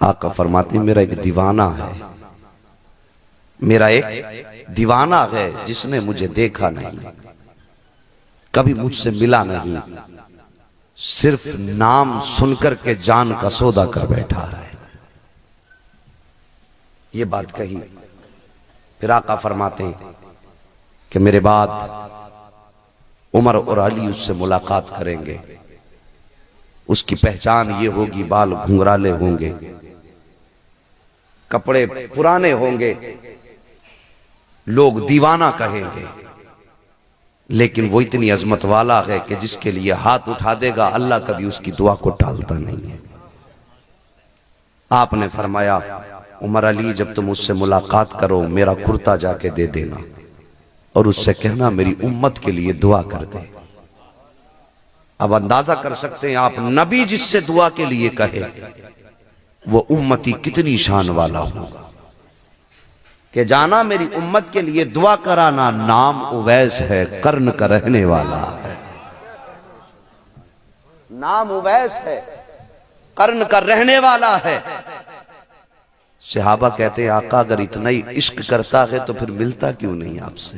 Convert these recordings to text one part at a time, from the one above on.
آقا فرماتے میرا ایک دیوانہ ہے، میرا ایک دیوانہ ہے جس نے مجھے دیکھا نہیں، کبھی مجھ سے ملا نہیں، صرف نام سن کر کے جان کا سودا کر بیٹھا ہے۔ یہ بات کہی، پھر آقا فرماتے ہیں کہ میرے بعد عمر اور علی اس سے ملاقات کریں گے، اس کی پہچان یہ ہوگی بال گھنگرالے ہوں گے، کپڑے پرانے ہوں گے، لوگ دیوانہ کہیں گے، لیکن وہ اتنی عظمت والا ہے کہ جس کے لیے ہاتھ اٹھا دے گا اللہ کبھی اس کی دعا کو ٹالتا نہیں ہے۔ آپ نے فرمایا عمر علی جب تم اس سے ملاقات کرو میرا کرتا جا کے دے دینا اور اس سے کہنا میری امت کے لیے دعا کر دے۔ اب اندازہ کر سکتے ہیں آپ نبی جس سے دعا کے لیے کہے وہ امتی کتنی شان والا ہوگا کہ جانا میری امت کے لیے دعا کرانا، نام اویس ہے، قرن کا رہنے والا ہے، نام اویس ہے، قرن کا رہنے والا ہے۔ صحابہ کہتے ہیں آقا اگر اتنا ہی عشق کرتا ہے تو پھر ملتا کیوں نہیں آپ سے؟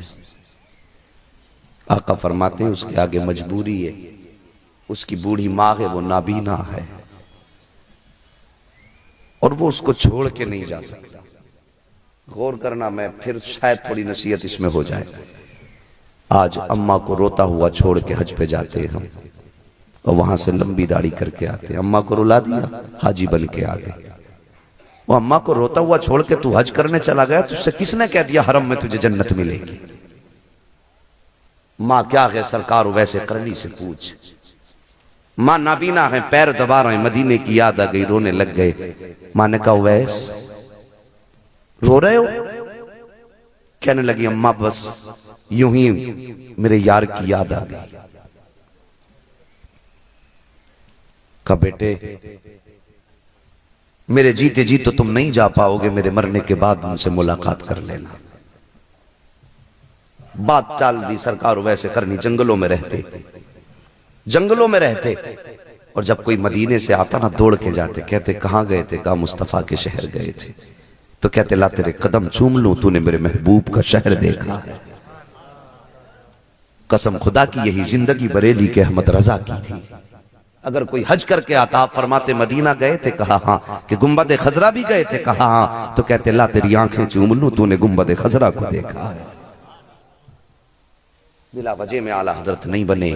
آقا فرماتے ہیں اس کے آگے مجبوری ہے، اس کی بوڑھی ماں ہے، وہ نابینا ہے اور وہ اس کو چھوڑ کے نہیں جا سکتا۔ غور کرنا، میں پھر شاید تھوڑی نصیحت اس میں ہو جائے۔ آج اماں کو روتا ہوا چھوڑ کے حج پہ جاتے ہیں ہم اور وہاں سے لمبی داڑھی کر کے آتے ہیں، اماں کو رلا دیا حاجی بن کے آگے۔ وہ اماں کو روتا ہوا چھوڑ کے تو حج کرنے چلا گیا، تجھ سے کس نے کہہ دیا حرم میں تجھے جنت ملے گی؟ ماں کیا ہے سرکار ویسے قرنی سے پوچھ۔ ماں نابینا ہے، پیر دبا رہے ہیں، مدینے کی یاد آ گئی، رونے لگ گئے۔ ماں نے کہا اویس رو رہے ہو؟ کہنے لگی اماں بس یوں ہی میرے یار کی یاد آ گئی۔ کہا بیٹے میرے جیتے جی تو تم نہیں جا پاؤ گے، میرے مرنے کے بعد ان سے ملاقات کر لینا۔ بات چال دی سرکار ویسے کرنی، جنگلوں میں رہتے، جنگلوں میں رہتے، اور جب کوئی مدینے سے آتا نا دوڑ کے جاتے، کہتے کہاں گئے تھے؟ کہا مصطفیٰ کے شہر گئے تھے۔ تو کہتے لا تیرے قدم چوم لوں، تو نے میرے محبوب کا شہر دیکھا ہے۔ قسم خدا کی یہی زندگی بریلی کے احمد رضا کی تھی۔ اگر کوئی حج کر کے آتا، آپ فرماتے مدینہ گئے تھے؟ کہا ہاں۔ کہ گنبد خضرا بھی گئے تھے؟ کہا ہاں۔ تو کہتے لا تیری آنکھیں چوم لوں، تو نے گنبد خضرا کو دیکھا ہے۔ بلا وجہ میں اعلیٰ حضرت نہیں بنے۔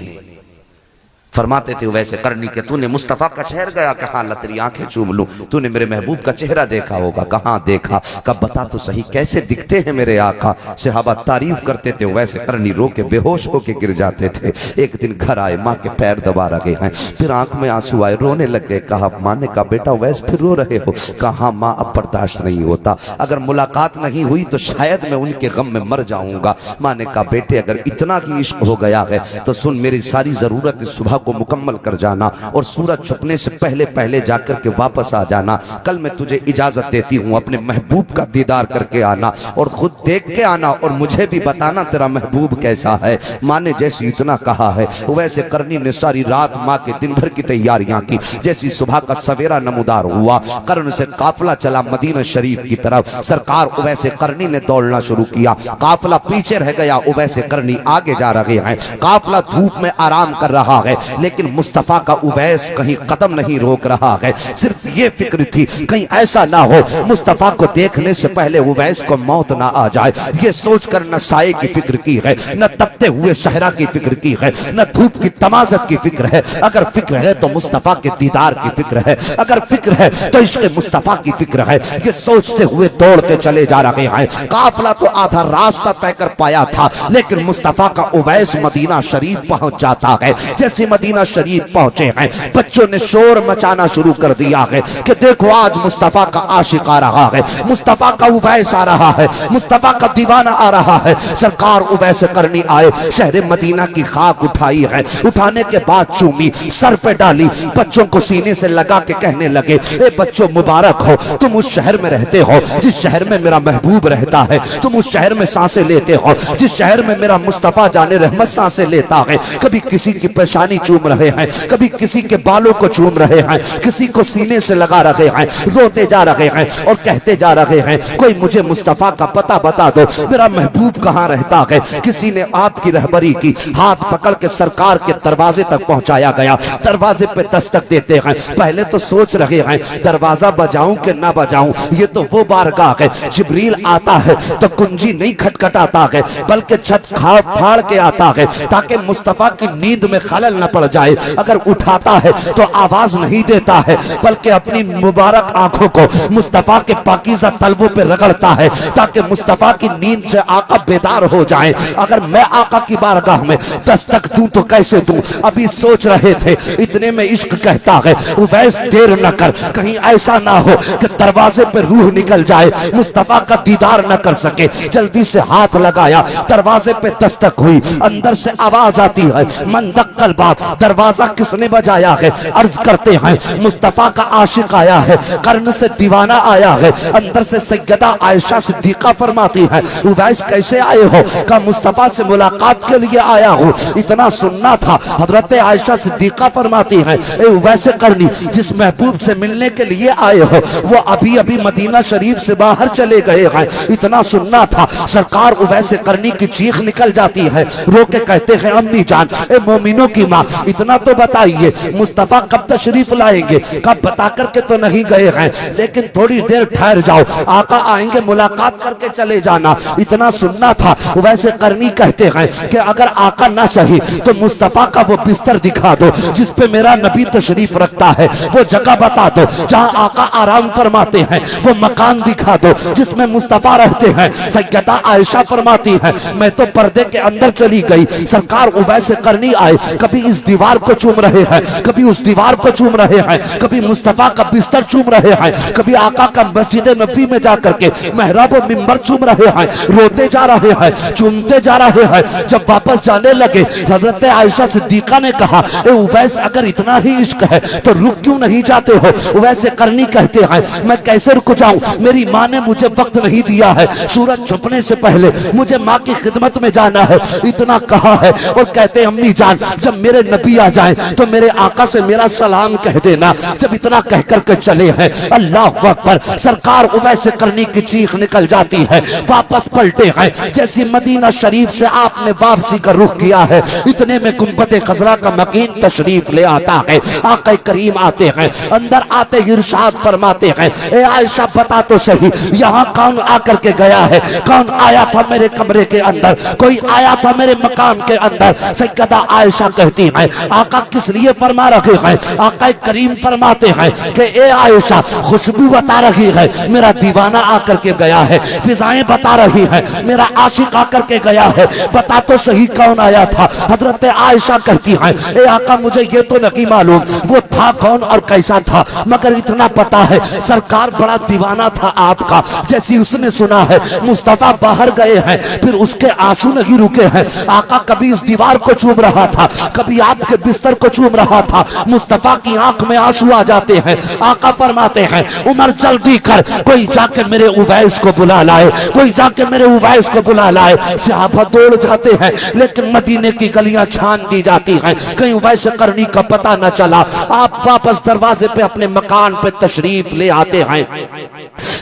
فرماتے تھے ویسے کرنی کہ تو نے مصطفیٰ کا شہر گیا؟ کہاں لا تیری آنکھیں چوم لوں، تو نے میرے محبوب کا چہرہ دیکھا ہوگا؟ کہاں دیکھا؟ کہا بتا تو صحیح کیسے دکھتے ہیں میرے آقا؟ صحابہ تعریف کرتے تھے، ویسے کرنی رو کے بے ہوش ہو کے گر جاتے تھے۔ ایک دن گھر آئے، ماں کے پیر دبا رہے ہیں، پھر آنکھ میں آنسو آئے، رونے لگ گئے۔ کہا ماں نے کہا بیٹا ویس پھر رو رہے ہو؟ کہا ماں اب برداشت نہیں ہوتا، اگر ملاقات نہیں ہوئی تو شاید میں ان کے غم میں مر جاؤں گا۔ ماں نے کہا بیٹے اگر اتنا ہی عشق ہو گیا ہے تو سن، میری ساری ضرورت صبح کو مکمل کر جانا اور سورج چھپنے سے پہلے پہلے جا کر کے واپس آ جانا۔ کل میں تجھے اجازت دیتی ہوں، اپنے محبوب کا دیدار کر کے آنا اور خود دیکھ کے آنا اور مجھے بھی بتانا تیرا محبوب کیسا ہے۔ ماں نے جیسی اتنا کہا ہے، ویسے کرنی نے ساری رات ماں کے دن بھر کی تیاریاں کی۔ جیسی صبح کا سویرا نمودار ہوا، قرن سے قافلہ چلا مدینہ شریف کی طرف۔ سرکار اویس قرنی نے دوڑنا شروع کیا، قافلہ پیچھے رہ گیا، اویس قرنی آگے جا رہے ہیں۔ قافلہ دھوپ میں آرام کر رہا ہے، لیکن مصطفیٰ کا اویس کہیں قدم نہیں روک رہا ہے۔ صرف یہ فکر تھی کہیں ایسا نہ ہو مصطفیٰ کو دیکھنے سے پہلے اویس کو موت نہ آ جائے۔ یہ سوچ کر نہ سائے کی فکر کی ہے، نہ تپتے ہوئے صحرا کی فکر کی ہے، نہ دھوپ کی تمازت کی فکر ہے۔ اگر فکر ہے تو مصطفیٰ کے دیدار کی فکر ہے، اگر فکر ہے تو عشق مصطفیٰ کی فکر ہے۔ یہ سوچتے ہوئے دوڑتے چلے جا رہے ہیں۔ قافلہ تو آدھا راستہ طے کر پایا تھا، لیکن مصطفیٰ کا اویس مدینہ شریف پہنچ جاتا ہے۔ جیسے مدینہ شریف پہنچے ہیں، بچوں نے شور مچانا شروع کر دیا ہے کہ دیکھو آج مصطفیٰ کا عاشق آ رہا ہے، مصطفیٰ کا اویس آ رہا ہے، مصطفیٰ کا دیوانہ آ رہا ہے۔ سرکار اویس قرنی آئے، شہر مدینہ کی خاک اٹھائی ہے، اٹھانے کے بعد چومی، سر پہ ڈالی، بچوں کو سینے سے لگا کے کہنے لگے اے بچوں مبارک ہو، تم اس شہر میں رہتے ہو جس شہر میں میرا محبوب رہتا ہے، تم اس شہر میں سانسیں لیتے ہو جس شہر میں میرا مصطفیٰ جان رحمت سانسیں لیتا ہے۔ کبھی کسی کی پریشانی چوم رہے ہیں، کبھی کسی کے بالوں کو چوم رہے ہیں، کسی کو سینے سے لگا رہے ہیں، روتے جا رہے ہیں اور کہتے جا رہے ہیں کوئی مجھے مصطفیٰ کا پتہ بتا دو، میرا محبوب کہاں رہتا ہے۔ کسی نے آپ کی رہبری کی، ہاتھ پکڑ کے سرکار کے دروازے تک پہنچایا گیا۔ دروازے پہ دستک دیتے ہیں، پہلے تو سوچ رہے ہیں دروازہ بجاؤں کہ نہ بجاؤں، یہ تو وہ بارگاہ ہے جبریل آتا ہے تو کنجی نہیں کھٹکھٹاتا ہے بلکہ چھت پھاڑ کے آتا ہے تاکہ مصطفیٰ کی نیند میں خلل نہ پڑ جائے، اگر اٹھاتا ہے تو آواز نہیں دیتا ہے بلکہ اپنی مبارک آنکھوں کو مصطفیٰ کے پاکیزہ تلووں پہ رگڑتا ہے تاکہ مصطفیٰ کی نیند سے آقا بیدار ہو جائیں۔ اگر میں آقا کی بارگاہ میں دستک دوں تو کیسے دوں؟ ابھی سوچ رہے تھے، اتنے میں عشق کہتا ہے اویس دیر نہ کر، کہیں ایسا نہ ہو کہ دروازے پہ روح نکل جائے، مصطفیٰ کا دیدار نہ کر سکے۔ جلدی سے ہاتھ لگایا، دروازے پہ دستک ہوئی، اندر سے آواز آتی ہے من دق الباب، دروازہ کس نے بجایا ہے؟ عرض کرتے ہیں مصطفیٰ کا عاشق آیا ہے، قرن سے دیوانہ آیا ہے۔ اندر سے سیدہ عائشہ صدیقہ فرماتی ہے اویس کیسے آئے ہو؟ کہا مصطفیٰ سے ملاقات کے لیے آیا ہوں، اتنا سننا تھا۔ حضرت عائشہ صدیقہ فرماتی ہے اے اویس قرنی، جس محبوب سے ملنے کے لیے آئے ہو وہ ابھی ابھی مدینہ شریف سے باہر چلے گئے ہیں، اتنا سننا تھا۔ سرکار اویس قرنی کی چیخ نکل جاتی ہے، رو کے کہتے ہیں امی جان، اے مومنوں کی ماں، اتنا تو بتائیے مصطفیٰ کب تشریف لائیں گے؟ کب بتا کر کے تو نہیں گئے ہیں، لیکن تھوڑی دیر ٹھہر جاؤ، آقا آئیں گے ملاقات کر کے چلے جانا، اتنا سننا تھا۔ اویس قرنی کہتے ہیں کہ اگر آقا نہ سہی تو مصطفیٰ کا وہ بستر دکھا دو جس پہ میرا نبی تشریف رکھتا ہے، وہ جگہ بتا دو جہاں آقا آرام فرماتے ہیں، وہ مکان دکھا دو جس میں مصطفیٰ رہتے ہیں۔ سیدہ عائشہ فرماتی ہے میں تو پردے کے اندر چلی گئی، سرکار اویس قرنی آئے، کبھی اس دیوار کو چوم رہے ہیں، کبھی اس دیوار کو چوم رہے ہیں، کبھی مصطفیٰ کا بستر چوم رہے ہیں، کبھی آقا کا مسجد نبوی میں جا کر کے محراب و منبر چوم رہے ہیں، روتے جا رہے ہیں، چومتے جا رہے ہیں۔ جب واپس جانے لگے حضرت عائشہ صدیقہ نے کہا اے اویس اگر اتنا ہی عشق ہے تو رک کیوں نہیں جاتے ہو؟ اویس قرنی کہتے ہیں میں کیسے رک جاؤں، میری ماں نے مجھے وقت نہیں دیا ہے، سورج چھپنے سے پہلے مجھے ماں کی خدمت میں جانا ہے، اتنا کہا ہے۔ اور کہتے ہیں امی جان جب میرے نبی آ جائیں تو میرے آقا سے میرا سلام کہہ دینا۔ جب اتنا کہہ کر کے چلے ہیں اللہ اکبر، سرکار اویس قرنی کی چیخ نکل جاتی ہے، واپس پلٹے ہیں۔ جیسی مدینہ شریف سے آپ نے واپسی کا رخ کیا ہے اتنے میں گنبد خضرا کا مکین تشریف لے آتا ہے، آقا کریم آتے ہیں، اندر آتے ہی ارشاد فرماتے ہیں اے عائشہ بتا تو صحیح یہاں کون آ کر کے گیا ہے؟ کون آیا تھا میرے کمرے کے اندر؟ کوئی آیا تھا میرے مکان کے اندر؟ سیدہ عائشہ کہتی ہیں آقا کس لیے فرما رہے ہیں؟ آقا کریم فرماتے ہیں کہ اے عائشہ خوشبو بتا رہی ہے میرا دیوانہ آ کر کے گیا ہے، فضائیں بتا رہی ہیں میرا عاشق آ کر کے گیا ہے، بتا تو صحیح کون آیا تھا؟ حضرت عائشہ کہتی ہیں اے آقا مجھے یہ تو نہیں معلوم وہ تھا کون اور کیسا تھا، مگر اتنا پتا ہے سرکار بڑا دیوانہ تھا آپ کا۔ جیسی اس نے سنا ہے مصطفیٰ باہر گئے ہیں پھر اس کے آنسو نہیں رکے ہیں، آقا کبھی اس دیوار کو چوم رہا تھا، کبھی آپ کے بستر کو چوم رہا تھا، مصطفیٰ کی آنکھ میں آنسو آ جاتے ہیں۔ آقا فرماتے ہیں عمر جلدی کر، کوئی جا کے میرے اویس کو بلا لائے، کوئی جا کے میرے اویس کو بلا لائے۔ صحابہ دوڑ جاتے ہیں لیکن مدینے کی گلیاں چھان دی جاتی ہیں، کہیں اویس قرنی کا پتہ نہ چلا۔ آپ واپس دروازے پہ اپنے مکان پہ تشریف لے آتے ہیں،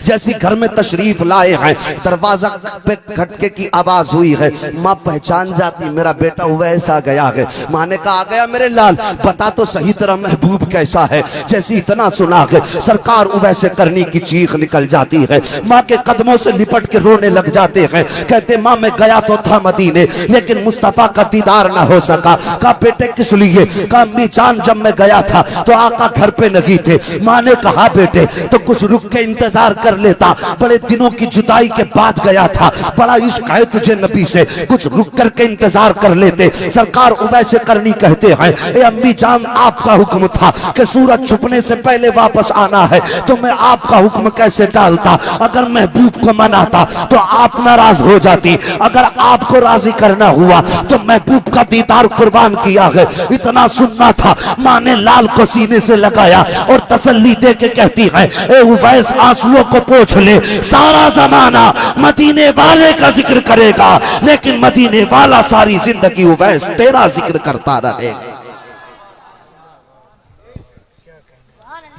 جیسی گھر میں تشریف لائے ہیں دروازہ پہ کھٹکے کی آواز ہوئی ہے، ماں پہچان جاتی میرا بیٹا اویس آ گیا ہے۔ ماں نے کہا آ گیا میرے لال، بتا تو صحیح تیرا محبوب کیسا ہے؟ جیسی اتنا سنا ہے سرکار اویس قرنی کی چیخ نکل جاتی ہے، ماں کے قدموں سے لپٹ کے رونے لگ جاتے ہیں، کہتے ماں میں گیا تو تھا مدینے لیکن مصطفیٰ کا دیدار نہ ہو سکا۔ کہا بیٹے کس لیے؟ کہا امی جان جب میں گیا تھا تو آقا گھر پہ نہیں تھے۔ ماں نے کہا بیٹے تو کچھ رک کے انتظار کر لیتا، بڑے دنوں کی جدائی کے بعد گیا تھا، بڑا عشق ہے تجھے نبی سے، کچھ رک کر کے انتظار کر لیتے۔ سرکار اویس قرنی کہتے ہیں اے امی جان آپ کا حکم تھا کہ سورج چھپنے سے پہلے واپس آنا ہے تو میں آپ کا حکم کیسے ٹالتا؟ اگر محبوب کو مناتا تو آپ ناراض ہو جاتی، اگر آپ کو راضی کرنا ہوا تو محبوب کا دیدار قربان کیا ہے۔ اتنا سننا تھا، ماں نے لال کو سینے سے لگایا اور تسلی دے کے کہتی ہے اے اویس آنسوؤں کو پوچھ لے، سارا زمانہ مدینے والے کا ذکر کرے گا لیکن مدینے والا ساری زندگی اویس تیرا ذکر کرتا رہے گا۔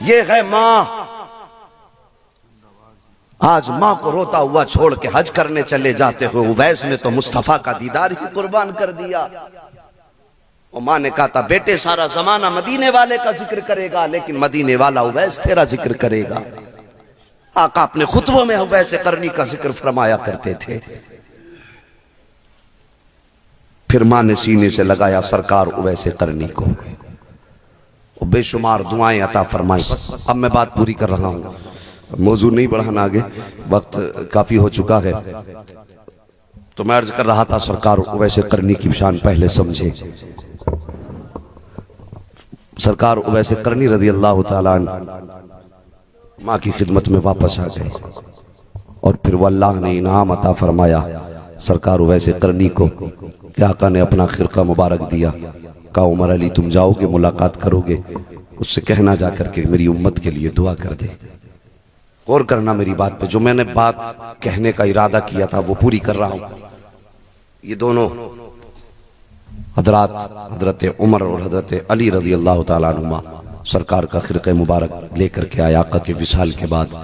یہ ہے ماں، آج ماں کو روتا ہوا چھوڑ کے حج کرنے چلے جاتے ہو۔ اویس نے تو مصطفیٰ کا دیدار ہی قربان کر دیا۔ اور ماں نے کہا تھا بیٹے سارا زمانہ مدینے والے کا ذکر کرے گا، لیکن مدینے والا اویس تیرا ذکر کرے گا۔ آقا اپنے خطبوں میں اویس قرنی کا ذکر فرمایا کرتے تھے۔ پھر ماں نے سینے سے لگایا سرکار اویس قرنی کو، بے شمار دعائیں عطا فرمائیں۔ اب میں بات پوری کر رہا ہوں، موضوع نہیں بڑھانا آگے، وقت کافی ہو چکا ہے۔ تو میں عرض کر رہا تھا سرکار اویس قرنی کی شان پہلے سمجھے۔ سرکار اویس قرنی رضی اللہ تعالیٰ عنہ ماں کی خدمت میں واپس آ گئے، اور پھر وہ اللہ نے انعام عطا فرمایا سرکار اویس قرنی کو کہ آقا نے اپنا خرقہ مبارک دیا۔ کہا عمر علی تم جاؤ گے ملاقات کرو گے، اس سے کہنا جا کر کے میری امت کے لیے دعا کر دے۔ غور کرنا میری بات پہ، جو میں نے بات کہنے کا ارادہ کیا تھا وہ پوری کر رہا ہوں۔ یہ دونوں حضرات حضرت عمر اور حضرت علی رضی اللہ تعالیٰ عنہما سرکار کا خرقہ مبارک لے کر کے آیا آقا کے وصال کے بعد۔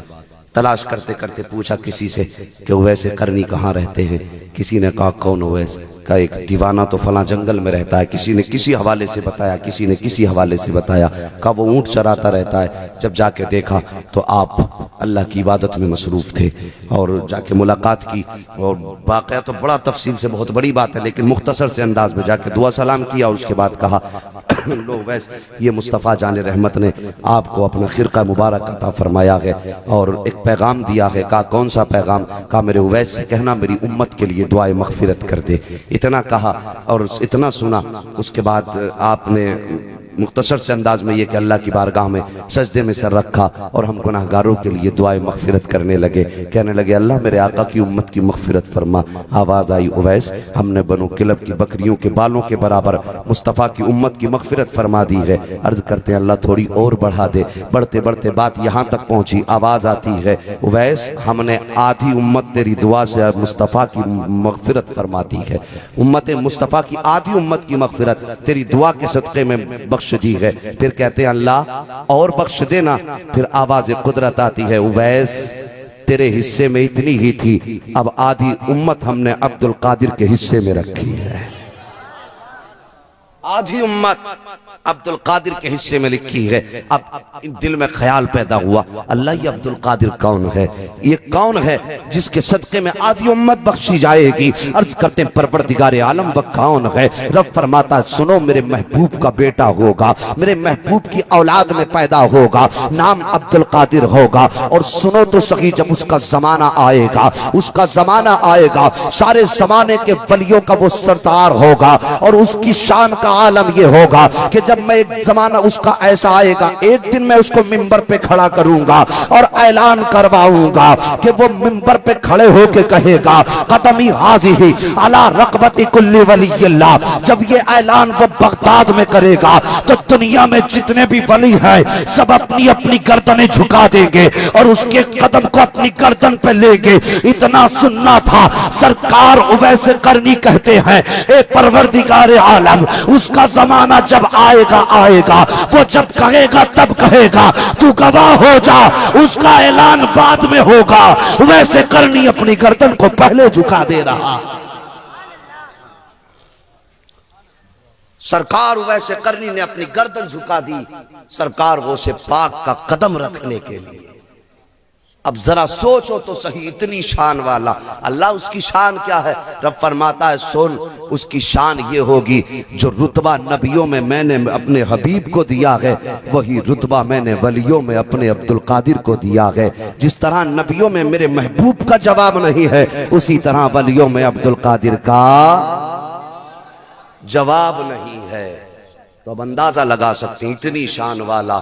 تلاش کرتے کرتے پوچھا کسی سے کہ اویس قرنی کہاں رہتے ہیں؟ کسی نے کہا کون اویس؟ کہا ایک دیوانہ تو فلاں جنگل میں رہتا ہے۔ کسی نے کسی حوالے سے بتایا، کسی نے کسی حوالے سے بتایا۔ کہا وہ اونٹ چراتا رہتا ہے۔ جب جا کے دیکھا تو آپ اللہ کی عبادت میں مصروف تھے، اور جا کے ملاقات کی، اور واقعہ تو بڑا تفصیل سے بہت بڑی بات ہے، لیکن مختصر سے انداز میں جا کے دعا سلام کیا، اور اس کے بعد کہا لو اویس یہ مصطفیٰ جان رحمت نے آپ کو اپنا خرقہ مبارک عطا فرمایا ہے، اور ایک پیغام دیا ہے۔ کہا کون سا پیغام؟ کہا میرے اویس سے کہنا میری امت کے لیے دعائے مغفرت کر دے۔ اتنا کہا اور اتنا سنا۔ اس کے بعد آپ نے مختصر سے انداز میں یہ کہ اللہ کی بارگاہ میں سجدے میں سر رکھا، اور ہم گناہگاروں کے لیے دعائے مغفرت کرنے لگے، کہنے لگے اللہ میرے آقا کی امت کی مغفرت فرما۔ آواز آئی اویس ہم نے بنو کلب کی بکریوں کے بالوں کے برابر مصطفیٰ کی امت کی مغفرت فرما دی ہے۔ عرض کرتے ہیں اللہ تھوڑی اور بڑھا دے۔ بڑھتے بڑھتے بات یہاں تک پہنچی، آواز آتی ہے اویس ہم نے آدھی امت تیری دعا سے مصطفیٰ کی مغفرت فرما دی ہے۔ امت مصطفیٰ کی آدھی امت کی مغفرت تیری دعا کے صدقے میں بخش دی ہے۔ پھر کہتے ہیں اللہ اور بخش دینا۔ پھر آواز قدرت آتی ہے اویس تیرے حصے میں اتنی ہی تھی، اب آدھی امت ہم نے عبد القادر کے حصے میں رکھی ہے۔ آدھی امت عبد القادر کے حصے میں لکھی ہے۔ اب دل میں خیال پیدا ہوا اللہ یہ عبد القادر کون ہے؟ یہ کون ہے جس کے صدقے میں آدھی امت بخشی جائے گی؟ عرض کرتے ہیں پروردگار عالم وہ کون ہے؟ رب فرماتا سنو میرے محبوب کا بیٹا ہوگا، میرے محبوب کی اولاد میں پیدا ہوگا، نام عبد القادر ہوگا۔ اور سنو تو صحیح جب اس کا زمانہ آئے گا، اس کا زمانہ آئے گا، سارے زمانے کے ولیوں کا وہ سردار ہوگا، اور اس کی شان کا عالم یہ ہوگا کہ جب میں ایک زمانہ اس کا ایسا آئے گا، ایک دن میں اس کو منبر پہ کھڑا کروں گا اور اعلان کرواؤں گا کہ وہ منبر پہ کھڑے ہو کے کہے گا قدمی حاضی علی رقبت کل ولی اللہ۔ جب یہ اعلان وہ بغداد میں کرے گا تو دنیا میں جتنے بھی ولی ہیں سب اپنی اپنی گردنیں جھکا دیں گے اور اس کے قدم کو اپنی گردن پہ لے گے۔ اتنا سننا تھا سرکار اویس قرنی کہتے ہیں اے پروردگار عالم اس کا زمانہ جب آئے گا وہ جب کہے گا تب کہے گا تو گواہ ہو جا، اس کا اعلان بعد میں ہوگا۔ ویسے قرنی اپنی گردن کو پہلے جھکا دے رہا۔ سرکار ویسے قرنی نے اپنی گردن جھکا دی سرکار غوث پاک کا قدم رکھنے کے لیے۔ اب ذرا سوچو تو صحیح اتنی شان والا اللہ، اس کی شان کیا ہے؟ رب فرماتا ہے سن اس کی شان یہ ہوگی جو رتبہ نبیوں میں نے اپنے حبیب کو دیا ہے وہی رتبہ میں نے ولیوں میں اپنے عبد القادر کو دیا ہے۔ جس طرح نبیوں میں میرے محبوب کا جواب نہیں ہے اسی طرح ولیوں میں عبد القادر کا جواب نہیں ہے۔ تو اب اندازہ لگا سکتے ہیں اتنی شان والا،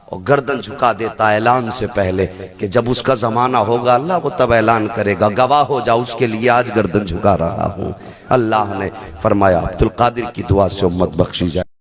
اور گردن جھکا دیتا اعلان سے پہلے کہ جب اس کا زمانہ ہوگا اللہ وہ تب اعلان کرے گا گواہ ہو جا، اس کے لیے آج گردن جھکا رہا ہوں۔ اللہ نے فرمایا عبد القادر کی دعا سے امت بخشی جائے۔